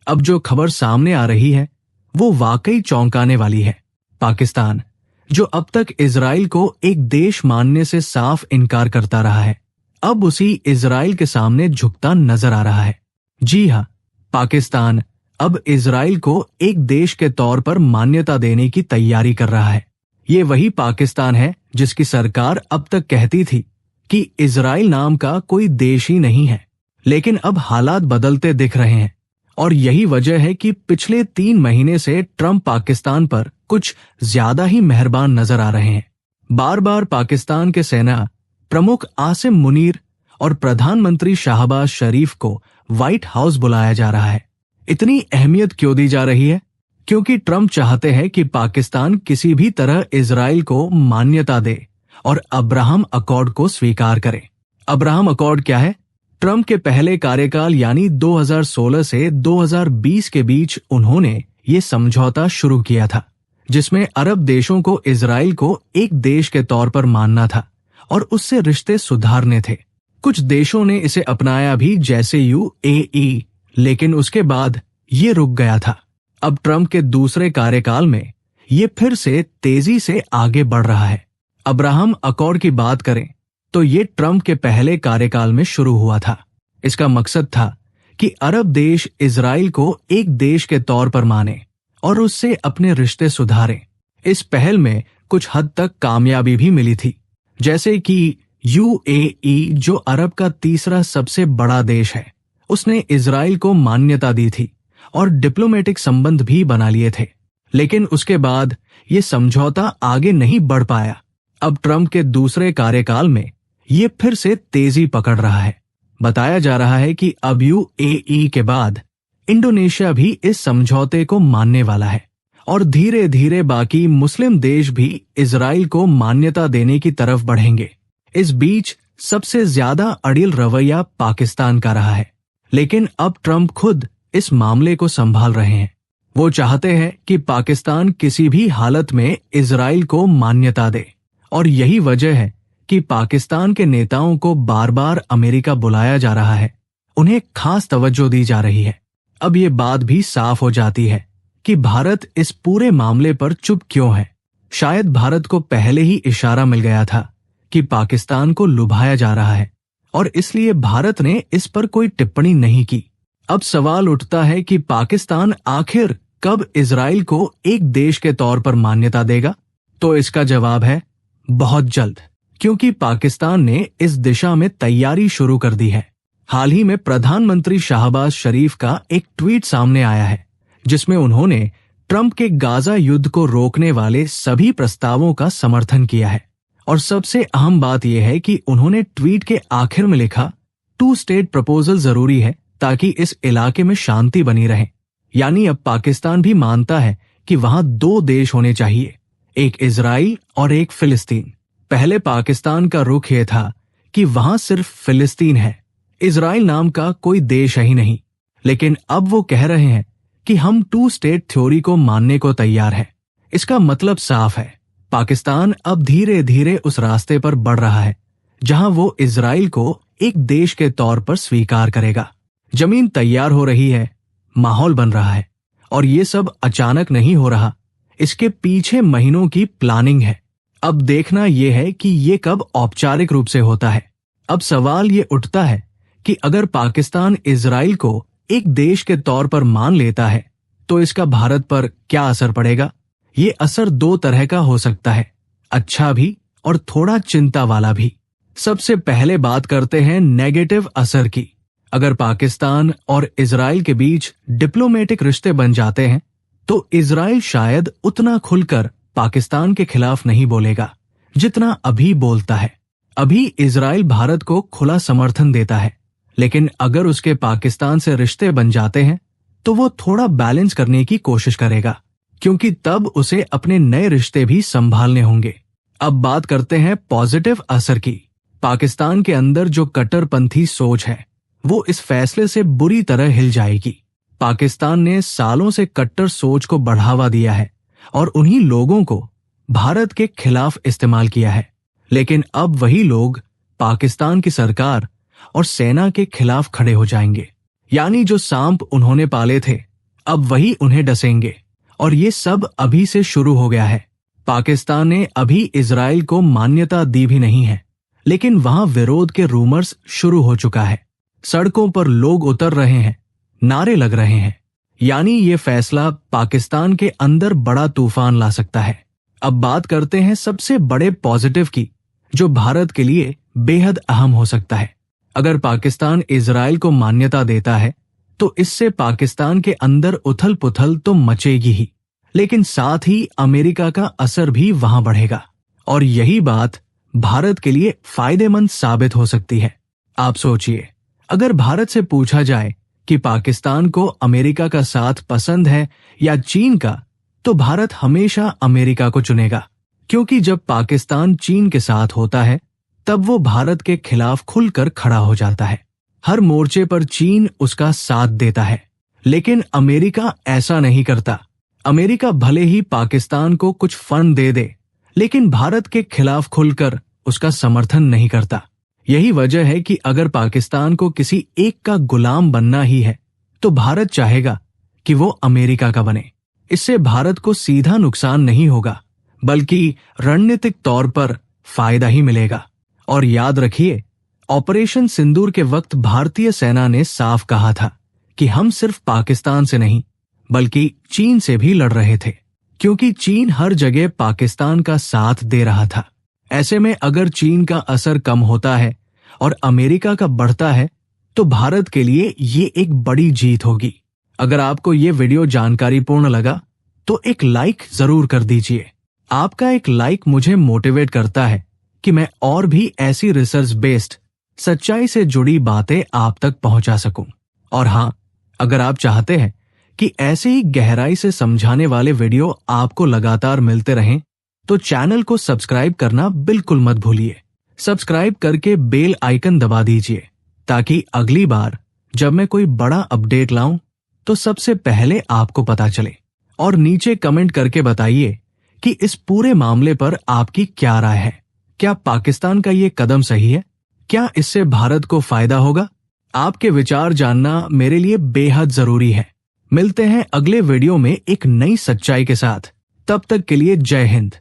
अब जो खबर सामने आ रही है वो वाकई चौंकाने वाली है। पाकिस्तान, जो अब तक इजराइल को एक देश मानने से साफ इनकार करता रहा है, अब उसी इजराइल के सामने झुकता नजर आ रहा है। जी हाँ, पाकिस्तान अब इजराइल को एक देश के तौर पर मान्यता देने की तैयारी कर रहा है। ये वही पाकिस्तान है जिसकी सरकार अब तक कहती थी कि इजराइल नाम का कोई देश ही नहीं है। लेकिन अब हालात बदलते दिख रहे हैं और यही वजह है कि पिछले 3 महीने से ट्रंप पाकिस्तान पर कुछ ज्यादा ही मेहरबान नजर आ रहे हैं। बार बार पाकिस्तान के सेना प्रमुख आसिम मुनीर और प्रधानमंत्री शाहबाज शरीफ को व्हाइट हाउस बुलाया जा रहा है। इतनी अहमियत क्यों दी जा रही है? क्योंकि ट्रंप चाहते हैं कि पाकिस्तान किसी भी तरह इजराइल को मान्यता दे और अब्राहम अकॉर्ड को स्वीकार करे। अब्राहम अकॉर्ड क्या है? ट्रंप के पहले कार्यकाल यानी 2016 से 2020 के बीच उन्होंने ये समझौता शुरू किया था, जिसमें अरब देशों को इजराइल को एक देश के तौर पर मानना था और उससे रिश्ते सुधारने थे। कुछ देशों ने इसे अपनाया भी, जैसे यूएई, लेकिन उसके बाद ये रुक गया था। अब ट्रंप के दूसरे कार्यकाल में ये फिर से तेजी से आगे बढ़ रहा है। अब्राहम अकॉर्ड की बात करें तो ये ट्रंप के पहले कार्यकाल में शुरू हुआ था। इसका मकसद था कि अरब देश इजराइल को एक देश के तौर पर माने और उससे अपने रिश्ते सुधारें। इस पहल में कुछ हद तक कामयाबी भी मिली थी, जैसे कि यूएई, जो अरब का तीसरा सबसे बड़ा देश है, उसने इजराइल को मान्यता दी थी और डिप्लोमेटिक संबंध भी बना लिए थे। लेकिन उसके बाद ये समझौता आगे नहीं बढ़ पाया। अब ट्रंप के दूसरे कार्यकाल में ये फिर से तेजी पकड़ रहा है। बताया जा रहा है कि अब यूएई के बाद इंडोनेशिया भी इस समझौते को मानने वाला है और धीरे धीरे बाकी मुस्लिम देश भी इजराइल को मान्यता देने की तरफ बढ़ेंगे। इस बीच सबसे ज्यादा अड़ियल रवैया पाकिस्तान का रहा है, लेकिन अब ट्रंप खुद इस मामले को संभाल रहे हैं। वो चाहते हैं कि पाकिस्तान किसी भी हालत में इजराइल को मान्यता दे और यही वजह है कि पाकिस्तान के नेताओं को बार बार अमेरिका बुलाया जा रहा है। उन्हें खास तवज्जो दी जा रही है। अब ये बात भी साफ हो जाती है कि भारत इस पूरे मामले पर चुप क्यों है। शायद भारत को पहले ही इशारा मिल गया था कि पाकिस्तान को लुभाया जा रहा है और इसलिए भारत ने इस पर कोई टिप्पणी नहीं की। अब सवाल उठता है कि पाकिस्तान आखिर कब इजराइल को एक देश के तौर पर मान्यता देगा? तो इसका जवाब है बहुत जल्द, क्योंकि पाकिस्तान ने इस दिशा में तैयारी शुरू कर दी है। हाल ही में प्रधानमंत्री शाहबाज शरीफ का एक ट्वीट सामने आया है, जिसमें उन्होंने ट्रंप के गाजा युद्ध को रोकने वाले सभी प्रस्तावों का समर्थन किया है। और सबसे अहम बात यह है कि उन्होंने ट्वीट के आखिर में लिखा, 2 स्टेट प्रपोजल जरूरी है ताकि इस इलाके में शांति बनी रहे। यानी अब पाकिस्तान भी मानता है कि वहां 2 देश होने चाहिए, एक इजराइल और एक फिलिस्तीन। पहले पाकिस्तान का रुख यह था कि वहां सिर्फ फिलिस्तीन है, इजराइल नाम का कोई देश ही नहीं। लेकिन अब वो कह रहे हैं कि हम 2 स्टेट थ्योरी को मानने को तैयार हैं। इसका मतलब साफ है, पाकिस्तान अब धीरे धीरे उस रास्ते पर बढ़ रहा है जहां वो इजराइल को एक देश के तौर पर स्वीकार करेगा। जमीन तैयार हो रही है, माहौल बन रहा है और ये सब अचानक नहीं हो रहा। इसके पीछे महीनों की प्लानिंग है। अब देखना यह है कि ये कब औपचारिक रूप से होता है। अब सवाल ये उठता है कि अगर पाकिस्तान इजराइल को एक देश के तौर पर मान लेता है तो इसका भारत पर क्या असर पड़ेगा? ये असर 2 तरह का हो सकता है, अच्छा भी और थोड़ा चिंता वाला भी। सबसे पहले बात करते हैं नेगेटिव असर की। अगर पाकिस्तान और इजराइल के बीच डिप्लोमेटिक रिश्ते बन जाते हैं तो इजराइल शायद उतना खुलकर पाकिस्तान के खिलाफ नहीं बोलेगा जितना अभी बोलता है। अभी इजराइल भारत को खुला समर्थन देता है, लेकिन अगर उसके पाकिस्तान से रिश्ते बन जाते हैं तो वो थोड़ा बैलेंस करने की कोशिश करेगा, क्योंकि तब उसे अपने नए रिश्ते भी संभालने होंगे। अब बात करते हैं पॉजिटिव असर की। पाकिस्तान के अंदर जो कट्टरपंथी सोच है वो इस फैसले से बुरी तरह हिल जाएगी। पाकिस्तान ने सालों से कट्टर सोच को बढ़ावा दिया है और उन्हीं लोगों को भारत के खिलाफ इस्तेमाल किया है। लेकिन अब वही लोग पाकिस्तान की सरकार और सेना के खिलाफ खड़े हो जाएंगे। यानी जो सांप उन्होंने पाले थे अब वही उन्हें डसेंगे। और ये सब अभी से शुरू हो गया है। पाकिस्तान ने अभी इजराइल को मान्यता दी भी नहीं है, लेकिन वहां विरोध के रूमर्स शुरू हो चुका है। सड़कों पर लोग उतर रहे हैं, नारे लग रहे हैं। यानी ये फैसला पाकिस्तान के अंदर बड़ा तूफान ला सकता है। अब बात करते हैं सबसे बड़े पॉजिटिव की, जो भारत के लिए बेहद अहम हो सकता है। अगर पाकिस्तान इजराइल को मान्यता देता है तो इससे पाकिस्तान के अंदर उथल पुथल तो मचेगी ही, लेकिन साथ ही अमेरिका का असर भी वहां बढ़ेगा। और यही बात भारत के लिए फायदेमंद साबित हो सकती है। आप सोचिए, अगर भारत से पूछा जाए कि पाकिस्तान को अमेरिका का साथ पसंद है या चीन का, तो भारत हमेशा अमेरिका को चुनेगा, क्योंकि जब पाकिस्तान चीन के साथ होता है तब वो भारत के खिलाफ खुलकर खड़ा हो जाता है। हर मोर्चे पर चीन उसका साथ देता है, लेकिन अमेरिका ऐसा नहीं करता। अमेरिका भले ही पाकिस्तान को कुछ फंड दे दे, लेकिन भारत के खिलाफ खुलकर उसका समर्थन नहीं करता। यही वजह है कि अगर पाकिस्तान को किसी एक का गुलाम बनना ही है तो भारत चाहेगा कि वो अमेरिका का बने। इससे भारत को सीधा नुकसान नहीं होगा, बल्कि रणनीतिक तौर पर फायदा ही मिलेगा। और याद रखिए, ऑपरेशन सिंदूर के वक्त भारतीय सेना ने साफ कहा था कि हम सिर्फ पाकिस्तान से नहीं बल्कि चीन से भी लड़ रहे थे, क्योंकि चीन हर जगह पाकिस्तान का साथ दे रहा था। ऐसे में अगर चीन का असर कम होता है और अमेरिका का बढ़ता है तो भारत के लिए ये एक बड़ी जीत होगी। अगर आपको ये वीडियो जानकारीपूर्ण लगा तो एक लाइक जरूर कर दीजिए। आपका एक लाइक मुझे मोटिवेट करता है कि मैं और भी ऐसी रिसर्च बेस्ड सच्चाई से जुड़ी बातें आप तक पहुंचा सकूं। और हाँ, अगर आप चाहते हैं कि ऐसे ही गहराई से समझाने वाले वीडियो आपको लगातार मिलते रहें तो चैनल को सब्सक्राइब करना बिल्कुल मत भूलिए। सब्सक्राइब करके बेल आइकन दबा दीजिए ताकि अगली बार जब मैं कोई बड़ा अपडेट लाऊं तो सबसे पहले आपको पता चले। और नीचे कमेंट करके बताइए कि इस पूरे मामले पर आपकी क्या राय है। क्या पाकिस्तान का ये कदम सही है? क्या इससे भारत को फायदा होगा? आपके विचार जानना मेरे लिए बेहद जरूरी है। मिलते हैं अगले वीडियो में एक नई सच्चाई के साथ। तब तक के लिए जय हिंद।